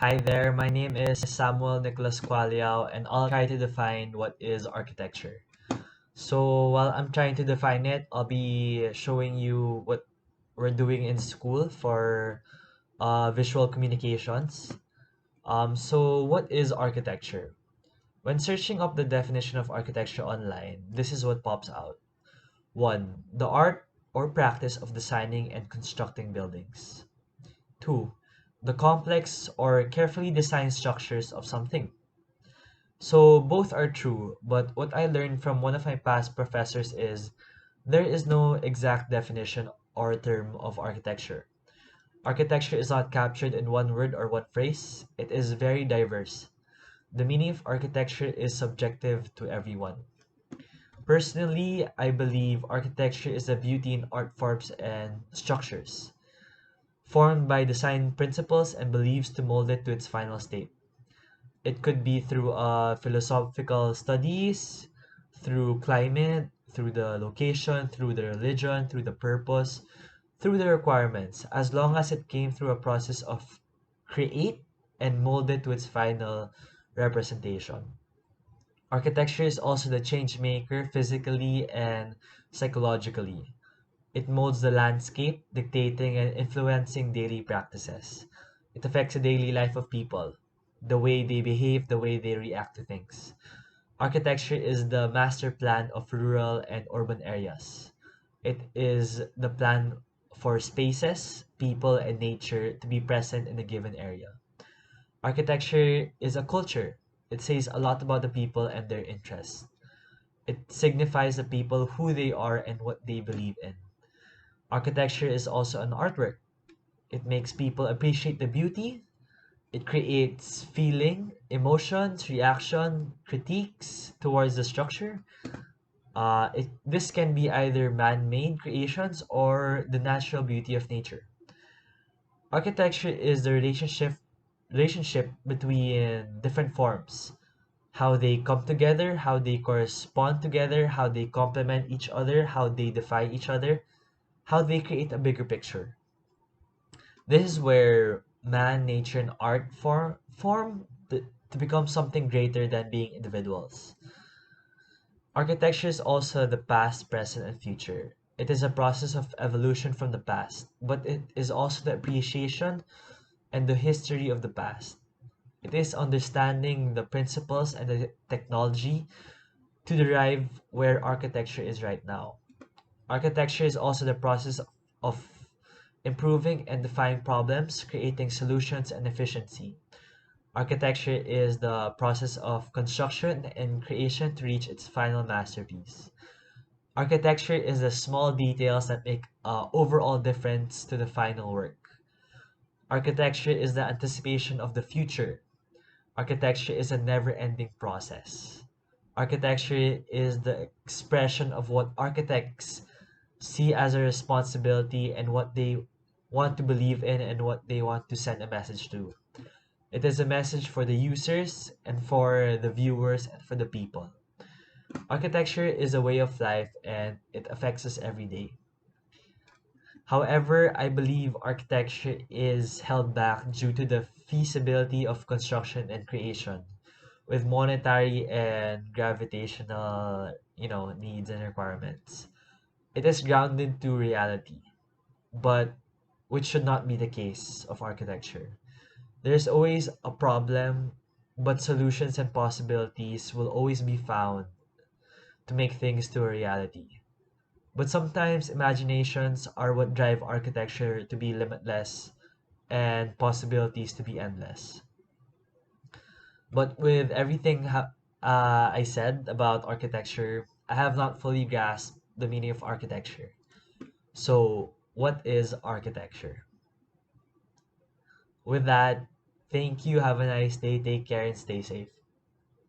Hi there, my name is Samuel Nicholas Liao, and I'll try to define what is architecture. So while I'm trying to define it, I'll be showing you what we're doing in school for visual communications. So what is architecture? When searching up the definition of architecture online, this is what pops out. 1. The art or practice of designing and constructing buildings. 2. The complex or carefully designed structures of something. So both are true, but what I learned from one of my past professors is there is no exact definition or term of architecture. Architecture is not captured in one word or one phrase. It is very diverse. The meaning of architecture is subjective to everyone. Personally, I believe architecture is a beauty in art forms and structures, formed by design principles and beliefs to mold it to its final state. It could be through philosophical studies, through climate, through the location, through the religion, through the purpose, through the requirements, as long as it came through a process of create and mold it to its final representation. Architecture is also the change maker physically and psychologically. It molds the landscape, dictating and influencing daily practices. It affects the daily life of people, the way they behave, the way they react to things. Architecture is the master plan of rural and urban areas. It is the plan for spaces, people, and nature to be present in a given area. Architecture is a culture. It says a lot about the people and their interests. It signifies the people who they are and what they believe in. Architecture is also an artwork. It makes people appreciate the beauty. It creates feeling, emotions, reaction, critiques towards the structure. This can be either man-made creations or the natural beauty of nature. Architecture is the relationship between different forms, how they come together, how they correspond together, how they complement each other, how they defy each other, how they create a bigger picture. This is where man, nature, and art to become something greater than being individuals. Architecture is also the past, present, and future. It is a process of evolution from the past, but it is also the appreciation and the history of the past. It is understanding the principles and the technology to derive where architecture is right now. Architecture is also the process of improving and defining problems, creating solutions and efficiency. Architecture is the process of construction and creation to reach its final masterpiece. Architecture is the small details that make overall difference to the final work. Architecture is the anticipation of the future. Architecture is a never-ending process. Architecture is the expression of what architects see as a responsibility and what they want to believe in and what they want to send a message to. It is a message for the users and for the viewers and for the people. Architecture is a way of life and it affects us every day. However, I believe architecture is held back due to the feasibility of construction and creation with monetary and gravitational, needs and requirements. It is grounded to reality, but which should not be the case of architecture. There's always a problem, but solutions and possibilities will always be found to make things to a reality. But sometimes imaginations are what drive architecture to be limitless and possibilities to be endless. But with everything I said about architecture, I have not fully grasped the meaning of architecture. So, what is architecture? With that, thank you, have a nice day, take care, and stay safe.